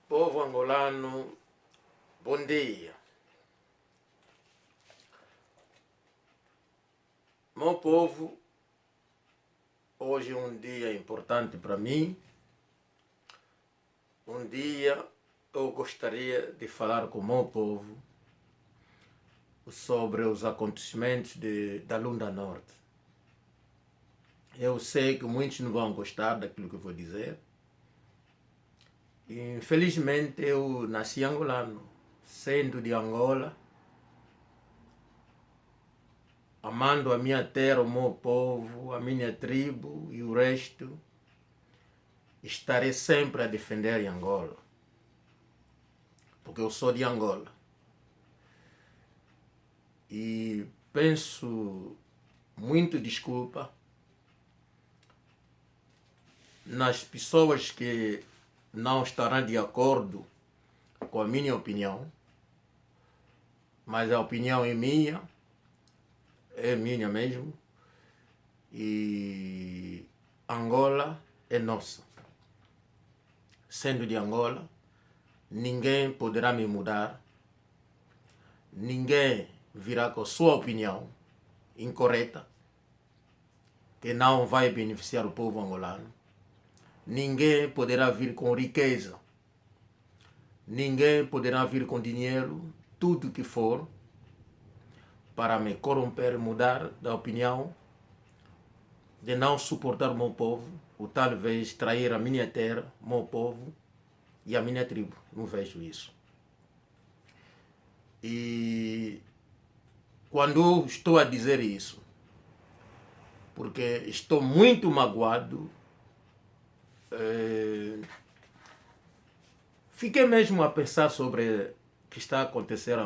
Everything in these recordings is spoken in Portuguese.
Povo angolano, bom dia. Meu povo, hoje é um dia importante para mim. Um dia eu gostaria de falar com o meu povo sobre os acontecimentos da Lunda Norte. Eu sei que muitos não vão gostar daquilo que eu vou dizer. Infelizmente eu nasci angolano, sendo de Angola, amando a minha terra, o meu povo, a minha tribo e o resto, estarei sempre a defender Angola, porque eu sou de Angola. E peço muito desculpa nas pessoas que não estarão de acordo com a minha opinião, mas a opinião é minha mesmo, e Angola é nossa. Sendo de Angola, ninguém poderá me mudar, ninguém virá com sua opinião incorreta, que não vai beneficiar o povo angolano. Ninguém poderá vir com riqueza, ninguém poderá vir com dinheiro, tudo que for, para me corromper, mudar da opinião, de não suportar o meu povo, ou talvez trair a minha terra, o meu povo e a minha tribo. Não vejo isso. E quando eu estou a dizer isso, porque estou muito magoado, fiquei mesmo a pensar sobre o que está a acontecer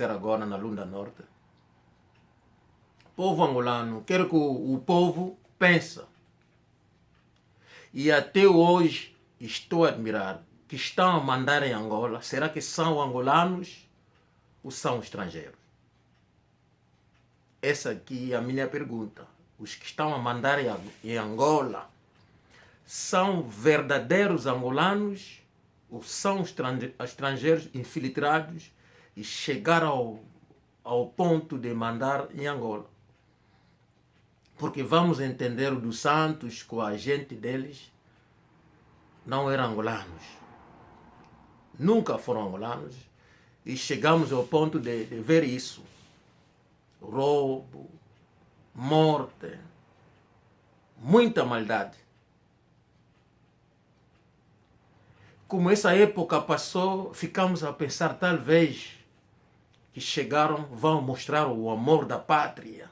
agora na Lunda Norte. Povo angolano, quero que o povo pense. E até hoje estou a admirar que estão a mandar em Angola. Será que são angolanos ou são estrangeiros? Essa aqui é a minha pergunta. Os que estão a mandar em Angola são verdadeiros angolanos ou são estrangeiros infiltrados e chegaram ao ponto de mandar em Angola? Porque vamos entender o dos Santos, com a gente deles, não eram angolanos. Nunca foram angolanos. E chegamos ao ponto de ver isso. Roubo, morte, muita maldade. Como essa época passou, ficamos a pensar, talvez, que chegaram, vão mostrar o amor da pátria.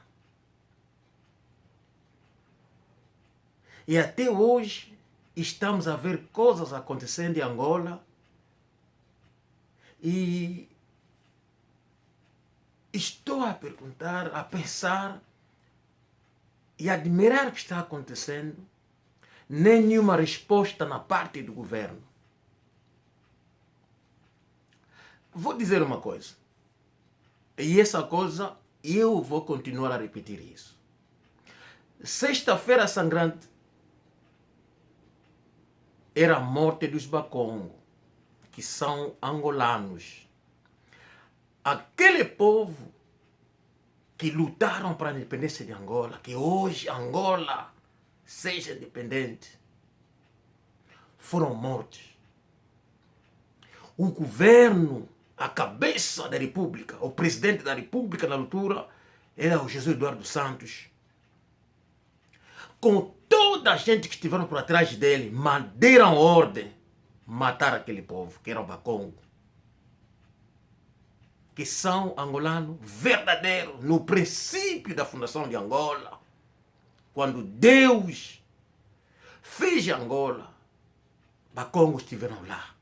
E até hoje estamos a ver coisas acontecendo em Angola e estou a perguntar, a pensar e admirar o que está acontecendo. Nenhuma resposta na parte do governo. Vou dizer uma coisa, e essa coisa eu vou continuar a repetir isso. Sexta-feira sangrante era a morte dos Bakongo, que são angolanos. Aquele povo que lutaram para a independência de Angola, que hoje Angola seja independente, foram mortos. O governo, a cabeça da República, o presidente da República na altura, era o José Eduardo dos Santos. Com toda a gente que estiveram por trás dele, deram ordem matar aquele povo, que era o Bakongo, que são angolanos verdadeiros, no princípio da fundação de Angola, quando Deus fez Angola, Bakongo estiveram lá.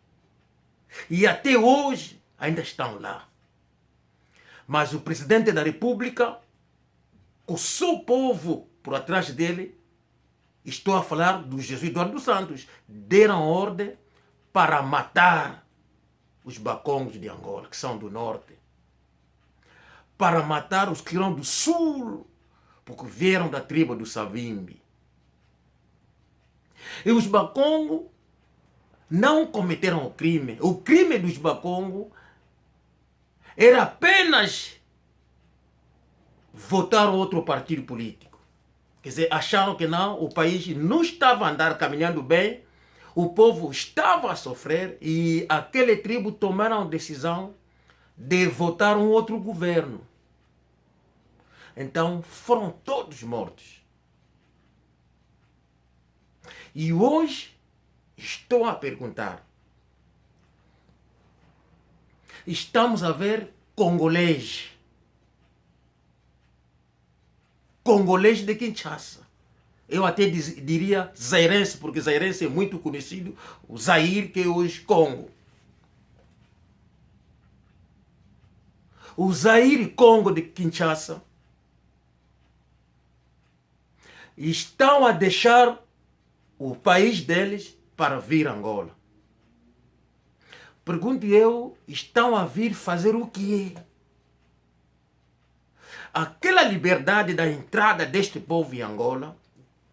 E até hoje ainda estão lá. Mas o presidente da República, com o seu povo por atrás dele, estou a falar do José Eduardo dos Santos, deram ordem para matar os Bakongos de Angola, que são do norte. Para matar os que eram do sul, porque vieram da tribo do Savimbi. E os Bakongo não cometeram o crime. O crime dos Bakongo era apenas votar outro partido político. Quer dizer, acharam que não, o país não estava a andar caminhando bem, o povo estava a sofrer e aquele tribo tomaram a decisão de votar um outro governo. Então foram todos mortos. E hoje estou a perguntar, estamos a ver congolês de Kinshasa. Eu até diria zairense, porque zairense é muito conhecido, o Zaire, que é hoje Congo. O Zaire Congo de Kinshasa estão a deixar o país deles para vir a Angola. Pergunto eu, estão a vir fazer o quê? Aquela liberdade da entrada deste povo em Angola,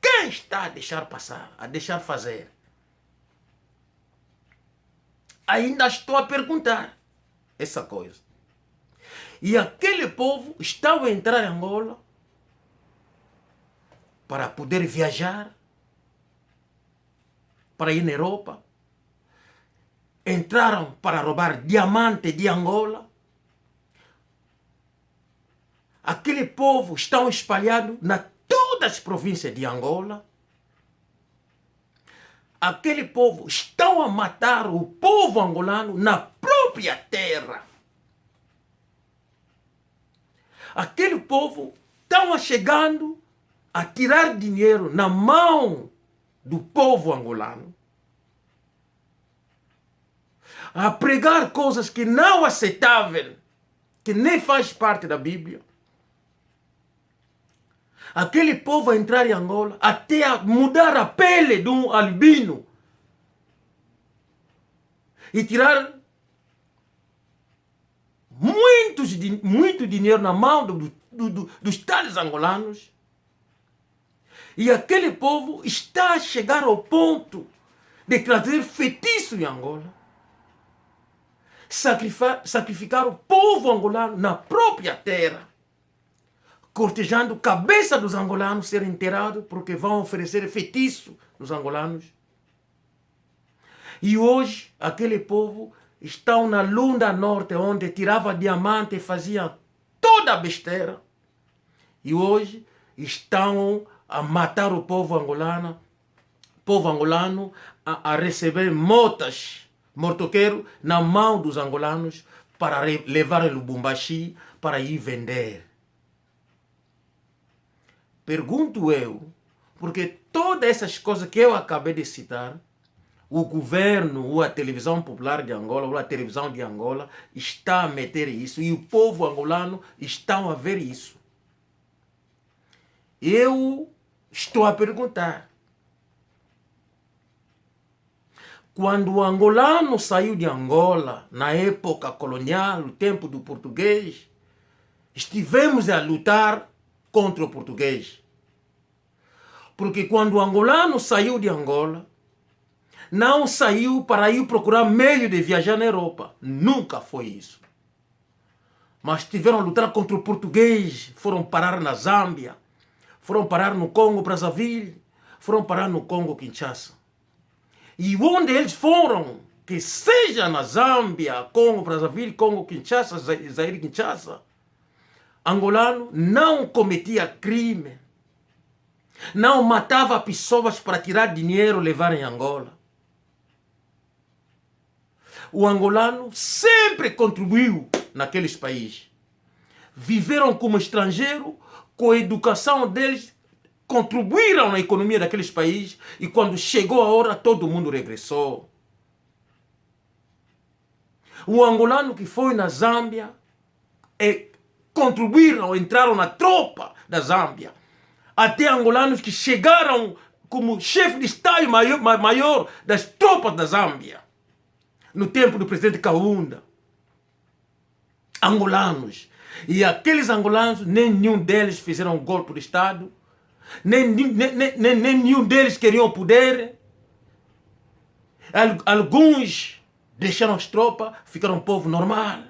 quem está a deixar passar, a deixar fazer? Ainda estou a perguntar essa coisa. E aquele povo está a entrar em Angola para poder viajar, para ir na Europa. Entraram para roubar diamante de Angola. Aquele povo está espalhado na todas as províncias de Angola. Aquele povo estão a matar o povo angolano na própria terra. Aquele povo estão chegando a tirar dinheiro na mão do povo angolano, a pregar coisas que não aceitáveis, que nem faz parte da Bíblia. Aquele povo a entrar em Angola, até a mudar a pele de um albino e tirar muito dinheiro na mão dos tais angolanos. E aquele povo está a chegar ao ponto de trazer feitiço em Angola, sacrificar o povo angolano na própria terra, cortejando a cabeça dos angolanos ser enterrado porque vão oferecer feitiço nos angolanos. E hoje aquele povo está na Lunda Norte, onde tirava diamante e fazia toda a besteira. E hoje estão a matar o povo angolano a receber mortoqueiro na mão dos angolanos para levar em Lubumbashi para ir vender. Pergunto eu, porque todas essas coisas que eu acabei de citar, o governo ou a televisão popular de Angola ou a televisão de Angola está a meter isso e o povo angolano está a ver isso. Eu estou a perguntar, quando o angolano saiu de Angola, na época colonial, no tempo do português, estivemos a lutar contra o português. Porque quando o angolano saiu de Angola, não saiu para ir procurar meio de viajar na Europa. Nunca foi isso. Mas tiveram a lutar contra o português, foram parar na Zâmbia, foram parar no Congo Brazzaville, foram parar no Congo Kinshasa. E onde eles foram, que seja na Zâmbia, Congo Brazzaville, Congo Kinshasa, Zaire Kinshasa, angolano não cometia crime, não matava pessoas para tirar dinheiro e levar em Angola. O angolano sempre contribuiu naqueles países. Viveram como estrangeiro, com a educação deles, contribuíram na economia daqueles países e quando chegou a hora, todo mundo regressou. O angolano que foi na Zâmbia contribuíram, entraram na tropa da Zâmbia. Até angolanos que chegaram como chefe de Estado maior das tropas da Zâmbia, no tempo do presidente Kaunda. Angolanos. E aqueles angolanos, nenhum deles fizeram um golpe de Estado, nenhum deles queriam poder. Alguns deixaram as tropas, ficaram um povo normal,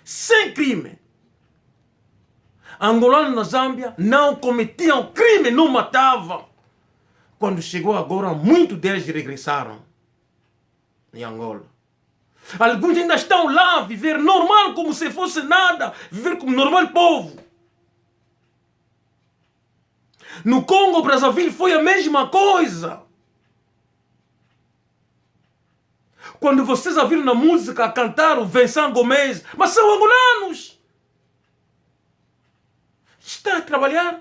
sem crime. Angolanos na Zâmbia não cometiam crime, não matavam. Quando chegou agora, muitos deles regressaram em Angola. Alguns ainda estão lá a viver normal, como se fosse nada, viver como normal povo. No Congo, Brazzaville, foi a mesma coisa. Quando vocês a viram na música a cantar o Vincent Gomes, mas são angolanos. Está a trabalhar,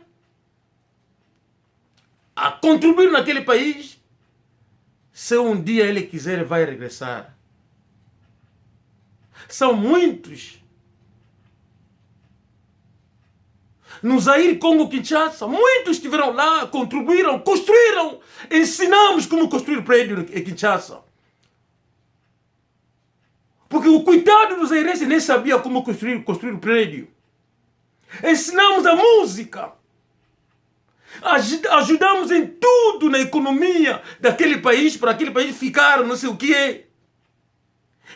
a contribuir naquele país. Se um dia ele quiser, vai regressar. São muitos. No Zaire, Congo, Kinshasa, muitos estiveram lá, contribuíram, construíram. Ensinamos como construir prédio em Kinshasa. Porque o coitado dos zairenses nem sabia como construir o prédio. Ensinamos a música. Ajudamos em tudo na economia daquele país, para aquele país ficar não sei o que é.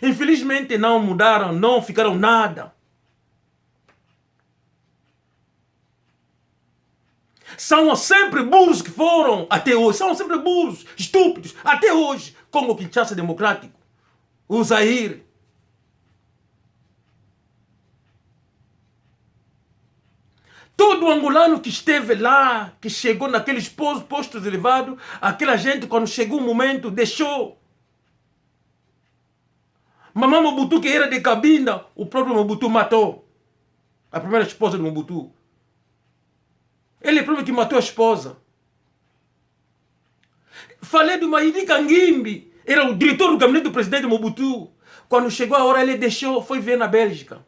Infelizmente não mudaram, não ficaram nada. São sempre burros que foram até hoje. São sempre burros, estúpidos, até hoje. Congo Kinshasa Democrático, o Zaire. Todo angolano que esteve lá, que chegou naqueles postos elevados, aquela gente, quando chegou o momento, deixou. Mamãe Mobutu, que era de Cabinda, o próprio Mobutu matou. A primeira esposa do Mobutu. Ele é o próprio que matou a esposa. Falei do Maïdi Kangimbi, era o diretor do gabinete do presidente Mobutu. Quando chegou a hora, ele deixou, foi ver na Bélgica.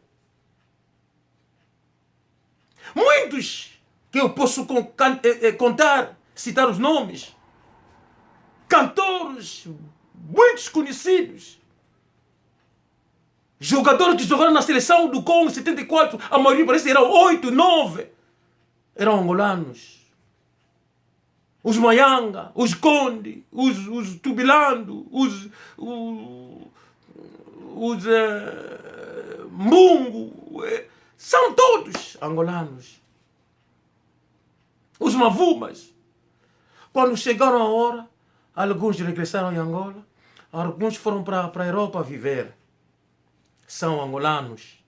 Muitos que eu posso contar, citar os nomes. Cantores, muitos conhecidos. Jogadores que jogaram na seleção do Congo em 74, a maioria parece que eram 8, 9. Eram angolanos. Os Maianga, os Conde, os Tubilando, os Mungo. São todos angolanos. Os Mavumas. Quando chegaram a hora, alguns regressaram em Angola, alguns foram para a Europa viver. São angolanos.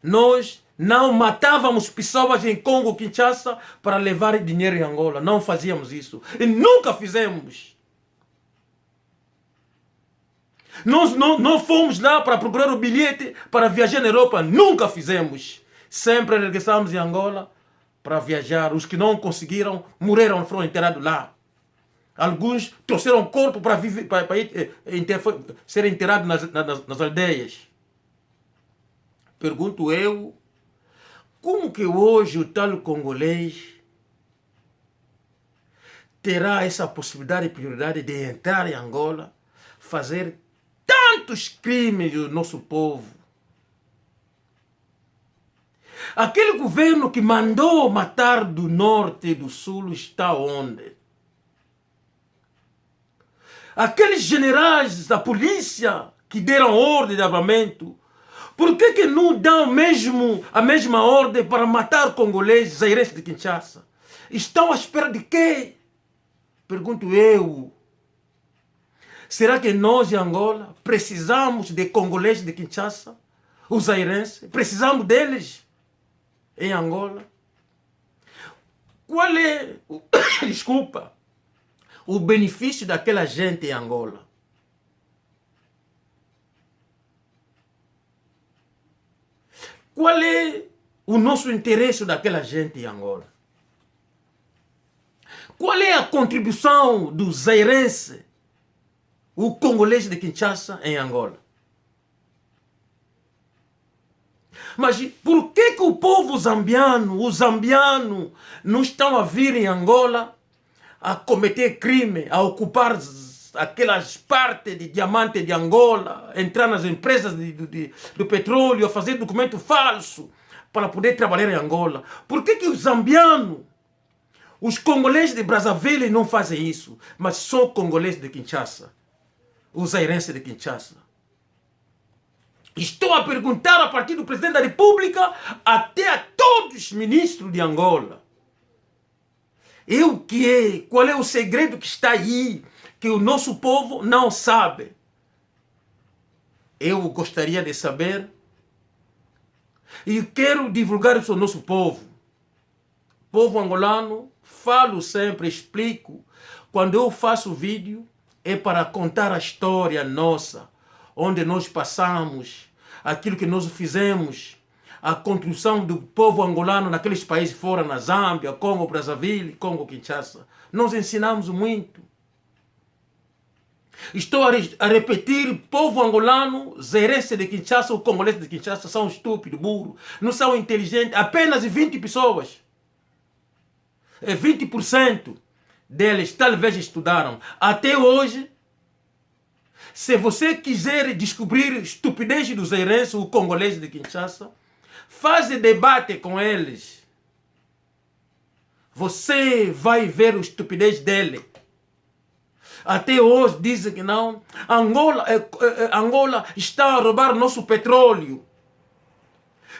Nós não matávamos pessoas em Congo, Kinshasa, para levar dinheiro em Angola. Não fazíamos isso. E nunca fizemos. Nós não fomos lá para procurar o bilhete para viajar na Europa. Nunca fizemos. Sempre regressamos em Angola para viajar. Os que não conseguiram, morreram, foram enterrados lá. Alguns trouxeram o corpo para ser enterrados nas aldeias. Pergunto eu, como que hoje o tal congolês terá essa possibilidade e prioridade de entrar em Angola, fazer tantos crimes do nosso povo? Aquele governo que mandou matar do norte e do sul está onde? Aqueles generais da polícia que deram ordem de armamento, por que não dão a mesma ordem para matar congoleses, zairenses de Kinshasa? Estão à espera de quê? Pergunto eu. Será que nós em Angola precisamos de congoleses de Kinshasa? Os zairenses? Precisamos deles em Angola? Qual é, desculpa, o benefício daquela gente em Angola? Qual é o nosso interesse daquela gente em Angola? Qual é a contribuição do zairense, o congolês de Kinshasa em Angola? Mas por que o povo zambiano, os zambianos, não estão a vir em Angola a cometer crime, a ocupar aquelas partes de diamante de Angola, entrar nas empresas do petróleo, a fazer documento falso para poder trabalhar em Angola? Por que os zambianos, Os congoleses de Brazzaville não fazem isso, mas só congoleses de Kinshasa, os zairenses de Kinshasa. Estou a perguntar a partir do presidente da República até a todos os ministros de Angola. Qual é o segredo que está aí, que o nosso povo não sabe? Eu gostaria de saber e quero divulgar isso ao nosso povo. Povo angolano, falo sempre, explico. Quando eu faço vídeo, é para contar a história nossa, onde nós passamos, aquilo que nós fizemos, a construção do povo angolano naqueles países fora, na Zâmbia, Congo, Brazzaville, Congo, Kinshasa. Nós ensinamos muito. Estou a repetir, povo angolano, zairense de Kinshasa, o congolês de Kinshasa são estúpidos, burros, não são inteligentes, apenas 20 pessoas. 20% deles talvez estudaram. Até hoje, se você quiser descobrir estupidez dos zairenses, o congolês de Kinshasa, faz debate com eles. Você vai ver a estupidez dele. Até hoje dizem que não. Angola está a roubar nosso petróleo.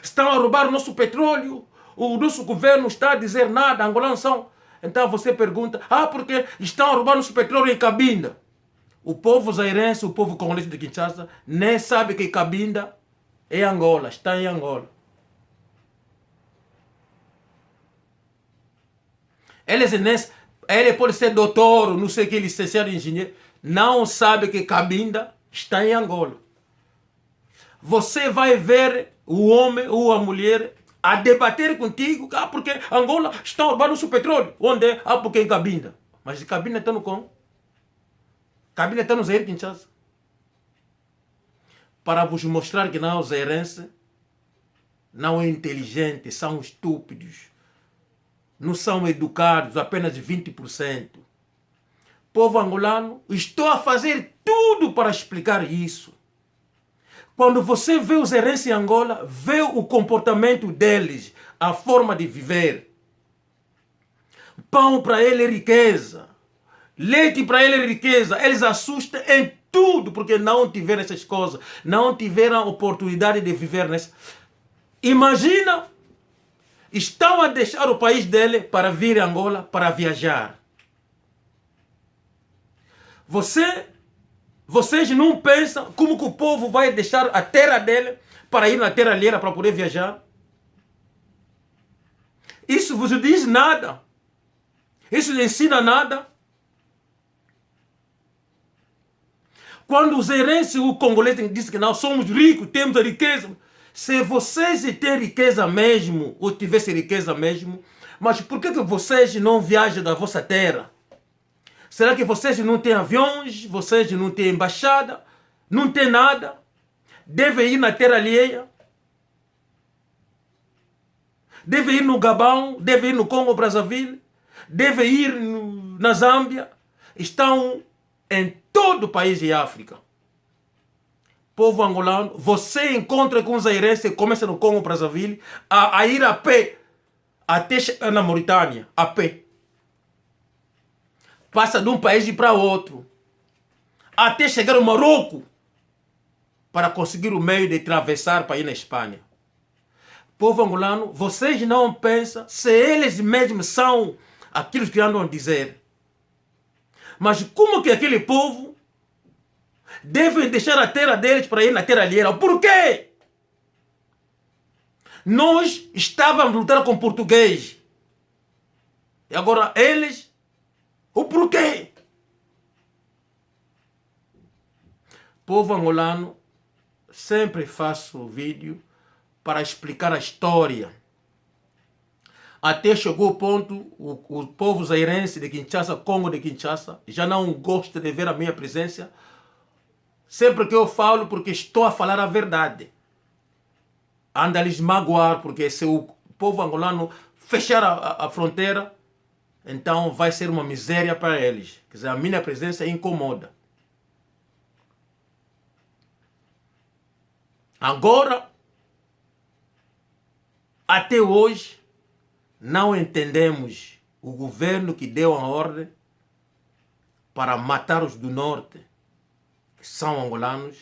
Estão a roubar nosso petróleo. O nosso governo está a dizer nada. Angolanos são. Então você pergunta, porque estão a roubar nosso petróleo em Cabinda. O povo zairense, o povo congolês de Kinshasa, nem sabe que Cabinda é Angola, está em Angola. Ele pode ser doutor, não sei o que, licenciado em engenheiro, não sabe que Cabinda está em Angola. Você vai ver o homem ou a mulher a debater contigo, porque Angola está roubando o seu petróleo. Onde é? Porque em Cabinda. Mas Cabinda está no Congo. Cabinda está no Zaire, Kinshasa. Para vos mostrar que não, os zairenses não é inteligente, são estúpidos. Não são educados, apenas 20%. Povo angolano, estou a fazer tudo para explicar isso. Quando você vê os zairenses em Angola, vê o comportamento deles, a forma de viver. Pão para ele é riqueza. Leite para ele é riqueza. Eles assustam em tudo, porque não tiveram essas coisas. Não tiveram a oportunidade de viver nessa. Imagina, estão a deixar o país dele para vir a Angola, para viajar. Vocês não pensam como que o povo vai deixar a terra dele para ir na terra alheia para poder viajar? Isso vos diz nada. Isso não ensina nada. Quando os zairenses e o congolês dizem que nós somos ricos, temos a riqueza. Se vocês têm riqueza mesmo, ou tivessem riqueza mesmo, mas por que vocês não viajam da vossa terra? Será que vocês não têm aviões? Vocês não têm embaixada? Não têm nada? Devem ir na terra alheia? Devem ir no Gabão? Devem ir no Congo, Brazzaville? Devem ir na Zâmbia? Estão em todo o país de África. Povo angolano, você encontra com os zairenses, começa no Congo, Brazzaville, a ir a pé até chegar na Mauritânia, a pé. Passa de um país para outro, até chegar no Marrocos, para conseguir o meio de atravessar para ir na Espanha. Povo angolano, vocês não pensam se eles mesmos são aquilo que andam a dizer. Mas como que aquele povo devem deixar a terra deles para ir na terra alheia? Por quê? Nós estávamos a lutar com português. E agora eles, o porquê? Povo angolano, sempre faço vídeo para explicar a história. Até chegou o ponto, o povo zairense de Kinshasa, Congo de Kinshasa, já não gosta de ver a minha presença. Sempre que eu falo, porque estou a falar a verdade. Anda lhes magoar, porque se o povo angolano fechar a fronteira, então vai ser uma miséria para eles. Quer dizer, a minha presença incomoda. Agora, até hoje, não entendemos o governo que deu a ordem para matar os do norte, que são angolanos,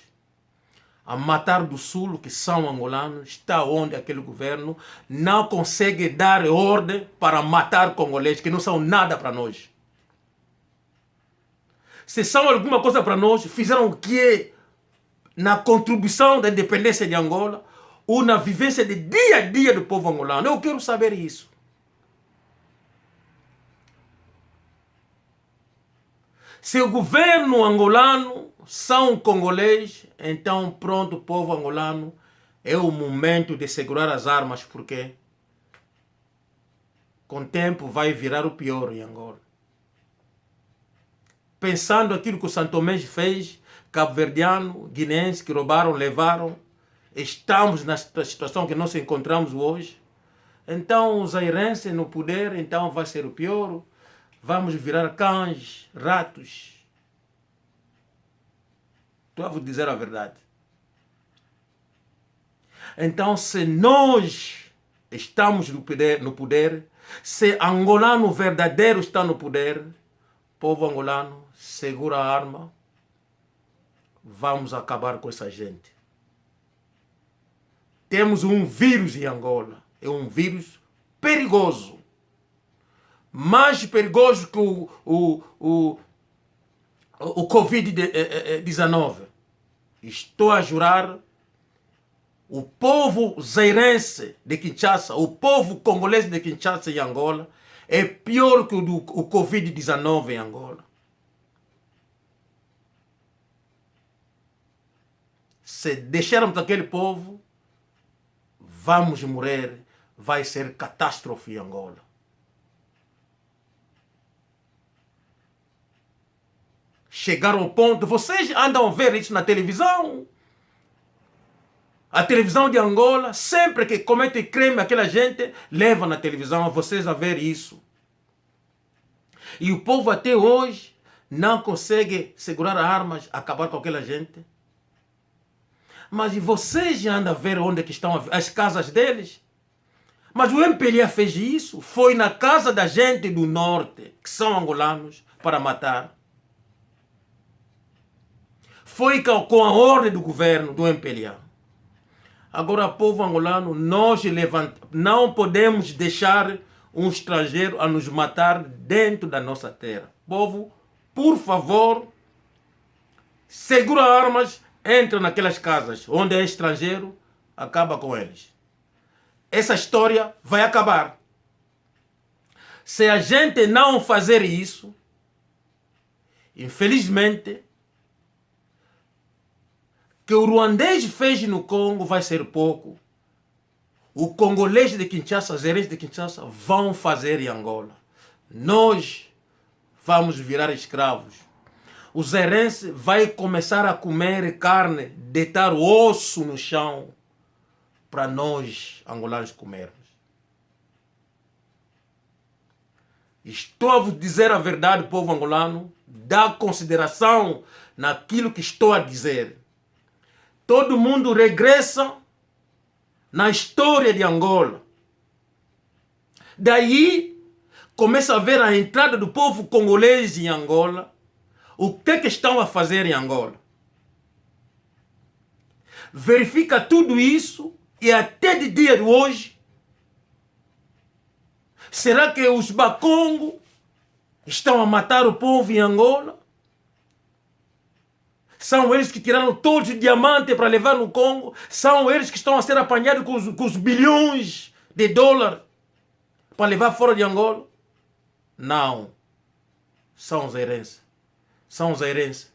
a matar do sul, que são angolanos, está onde aquele governo não consegue dar ordem para matar congoleses, que não são nada para nós. Se são alguma coisa para nós, fizeram o que na contribuição da independência de Angola ou na vivência de dia a dia do povo angolano. Eu quero saber isso. Se o governo angolano são congolês, então pronto, povo angolano, é o momento de segurar as armas, porque com o tempo vai virar o pior em Angola. Pensando aquilo que o Santo Tomé fez, cabo-verdiano, guineense, que roubaram, levaram, estamos na situação que nós encontramos hoje. Então os zairenses no poder, então vai ser o pior. Vamos virar cães, ratos. Estou a vos dizer a verdade. Então, se nós estamos no poder, se angolano verdadeiro está no poder, povo angolano, segura a arma, vamos acabar com essa gente. Temos um vírus em Angola, é um vírus perigoso. Mais perigoso que o Covid-19. Estou a jurar, o povo zairense de Kinshasa, o povo congolês de Kinshasa e Angola, é pior que o Covid-19 em Angola. Se deixarmos aquele povo, vamos morrer, vai ser catástrofe em Angola. Chegaram ao ponto, vocês andam a ver isso na televisão. A televisão de Angola, sempre que comete crime, aquela gente leva na televisão a vocês a ver isso. E o povo até hoje não consegue segurar armas, acabar com aquela gente. Mas vocês já andam a ver onde é que estão as casas deles? Mas o MPLA fez isso, foi na casa da gente do norte, que são angolanos, para matar. Foi com a ordem do governo do MPLA. Agora, povo angolano, nós não podemos deixar um estrangeiro a nos matar dentro da nossa terra. Povo, por favor, segura armas, entra naquelas casas onde é estrangeiro, acaba com eles. Essa história vai acabar. Se a gente não fazer isso, infelizmente, que o ruandês fez no Congo vai ser pouco. O congolês de Kinshasa, os zairenses de Kinshasa vão fazer em Angola. Nós vamos virar escravos. O zairense vai começar a comer carne, deitar osso no chão para nós, angolanos, comermos. Estou a vos dizer a verdade, povo angolano, dá consideração naquilo que estou a dizer. Todo mundo regressa na história de Angola. Daí começa a ver a entrada do povo congolês em Angola. O que estão a fazer em Angola? Verifica tudo isso e até de dia de hoje, será que os Bakongo estão a matar o povo em Angola? São eles que tiraram todos os diamantes para levar no Congo? São eles que estão a ser apanhados com os bilhões de dólares para levar fora de Angola? Não. São os zairenses. São os zairenses.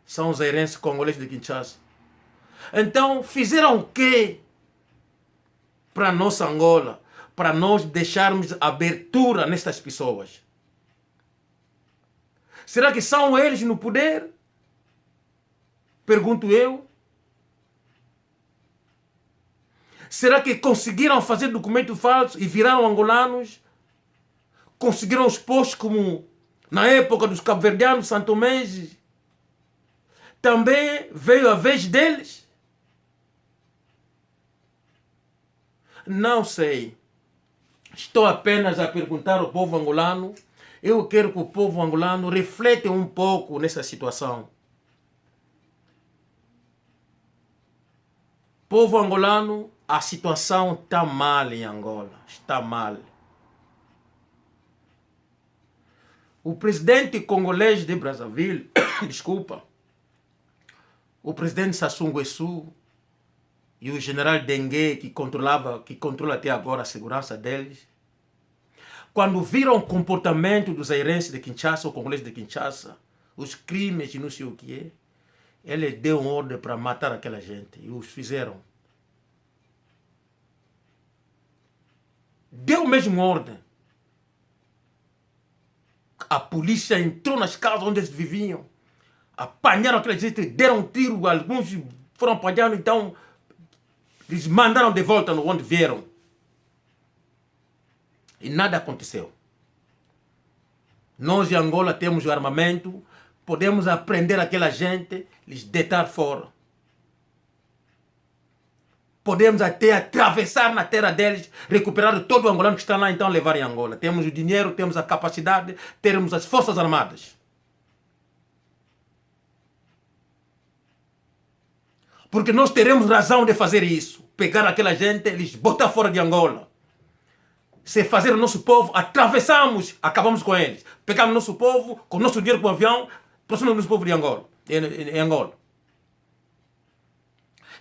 São os zairenses congoleses de Kinshasa. Então, fizeram o quê para nossa Angola? Para nós deixarmos abertura nestas pessoas? Será que são eles no poder? Pergunto eu. Será que conseguiram fazer documento falso e viraram angolanos? Conseguiram os postos como na época dos cabo-verdianos, santomenses? Também veio a vez deles? Não sei. Estou apenas a perguntar ao povo angolano. Eu quero que o povo angolano reflete um pouco nessa situação. Povo angolano, a situação está mal em Angola. Está mal. O presidente congolês de Brazzaville, desculpa, o presidente Sassou Nguesso e o general Dengue, que controla até agora a segurança deles, quando viram o comportamento dos zairenses de Kinshasa, ou congoleses de Kinshasa, os crimes e não sei o que é, ele deu uma ordem para matar aquela gente e os fizeram. Deu mesmo ordem. A polícia entrou nas casas onde eles viviam, apanharam aquela gente, deram um tiro, alguns foram apanhados, então eles mandaram de volta onde vieram. E nada aconteceu. Nós em Angola temos o armamento, podemos aprender aquela gente, lhes deitar fora. Podemos até atravessar na terra deles, recuperar todo o angolano que está lá, então levar em Angola. Temos o dinheiro, temos a capacidade, temos as forças armadas. Porque nós teremos razão de fazer isso. Pegar aquela gente, eles botar fora de Angola. Se fazer o nosso povo, atravessamos, acabamos com eles. Pegamos o nosso povo, com o nosso dinheiro com o avião, trouxemos o nosso povo de Angola, em Angola.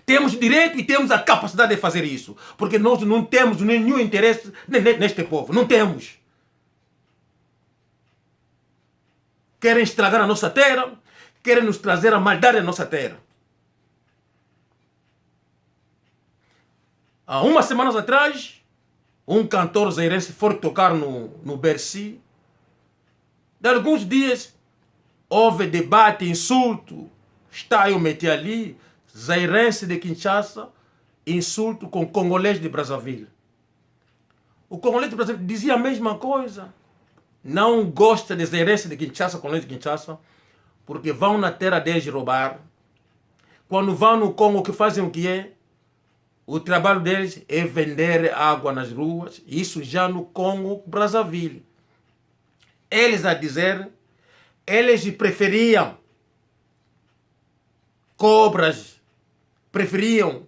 Temos direito e temos a capacidade de fazer isso. Porque nós não temos nenhum interesse neste povo. Não temos. Querem estragar a nossa terra, querem nos trazer a maldade à nossa terra. Há umas semanas atrás, um cantor zairense foi tocar no Bercy. De alguns dias, houve debate, insulto. Está eu meti ali, zairense de Kinshasa, insulto com congolês de Brazzaville. O congolês de Brazzaville dizia a mesma coisa. Não gosta de zairense de Kinshasa, congolês de Kinshasa, porque vão na terra deles roubar. Quando vão no Congo, que fazem o que é? O trabalho deles é vender água nas ruas, isso já no Congo, Brazzaville. Eles a dizer, eles preferiam cobras, preferiam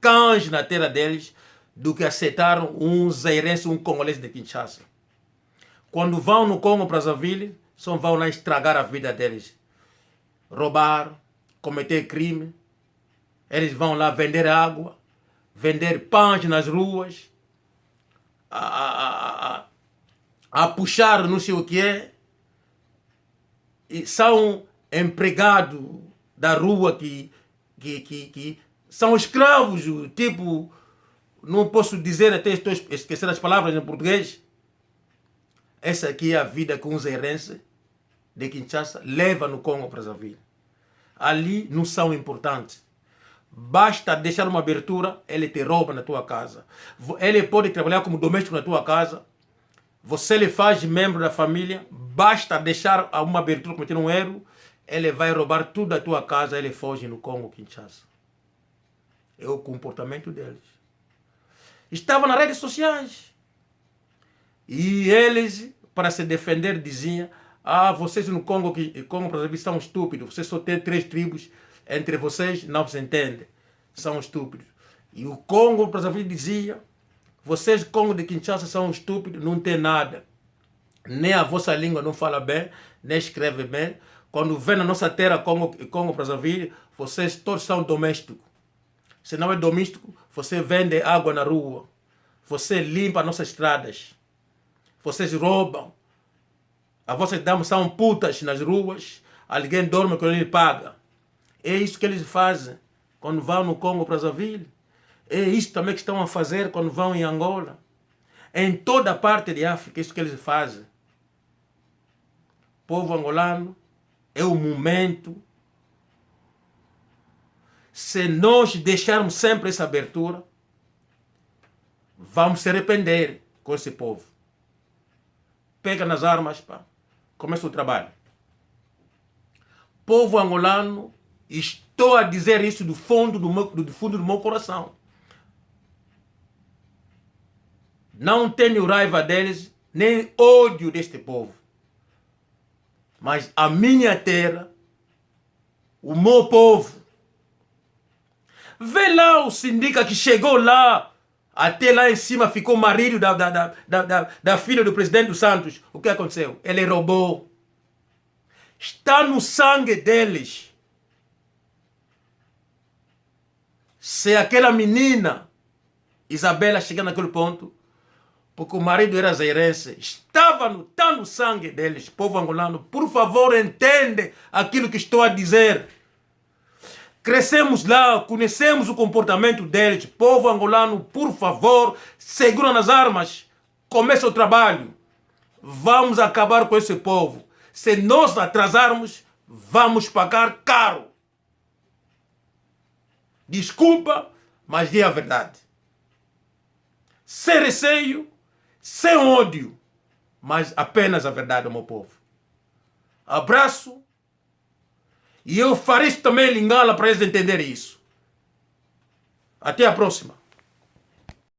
cães na terra deles, do que aceitaram um zairense, um congolês de Kinshasa. Quando vão no Congo, Brazzaville, só vão lá estragar a vida deles. Roubar, cometer crime. Eles vão lá vender água, vender pães nas ruas, a puxar não sei o que é. E são empregados da rua que são escravos, tipo, não posso dizer, até estou esquecendo as palavras em português. Essa aqui é a vida que um zairense de Kinshasa leva no Congo Brazzaville. Ali não são importantes. Basta deixar uma abertura, ele te rouba na tua casa. Ele pode trabalhar como doméstico na tua casa. Você lhe faz membro da família. Basta deixar uma abertura, cometer um erro, ele vai roubar tudo da tua casa, ele foge no Congo, Kinshasa. É o comportamento deles. Estava nas redes sociais. E eles, para se defender, diziam: vocês no Congo Brazzaville são estúpidos. Vocês só têm 3 tribos. Entre vocês não se entendem. São estúpidos. E o Congo Brazzaville dizia: vocês, Congo de Kinshasa, são estúpidos, não tem nada. Nem a vossa língua não fala bem, nem escreve bem. Quando vem na nossa terra, Congo Brazzaville, vocês todos são domésticos. Se não é doméstico, você vende água na rua. Você limpa nossas estradas. Vocês roubam. As vossas damas são putas nas ruas. Alguém dorme quando ele paga. É isso que eles fazem quando vão no Congo Brazzaville. É isso também que estão a fazer quando vão em Angola. Em toda a parte de África, é isso que eles fazem. Povo angolano, é o momento. Se nós deixarmos sempre essa abertura, vamos se arrepender com esse povo. Pega nas armas, pá. Começa o trabalho. Povo angolano, estou a dizer isso do fundo do meu coração. Não tenho raiva deles, nem ódio deste povo. Mas a minha terra, o meu povo. Vê lá o Sindica que chegou lá, até lá em cima ficou marido da filha do presidente dos Santos. O que aconteceu? Ele roubou. Está no sangue deles. Se aquela menina, Isabela, chegar naquele ponto, porque o marido era zairense, está no sangue deles. Povo angolano, por favor, entende aquilo que estou a dizer. Crescemos lá, conhecemos o comportamento deles. Povo angolano, por favor, segura nas armas. Começa o trabalho. Vamos acabar com esse povo. Se nós atrasarmos, vamos pagar caro. Desculpa, mas é a verdade. Sem receio, sem ódio, mas apenas a verdade, meu povo. Abraço. E eu farei isso também em Lingala para eles entenderem isso. Até a próxima.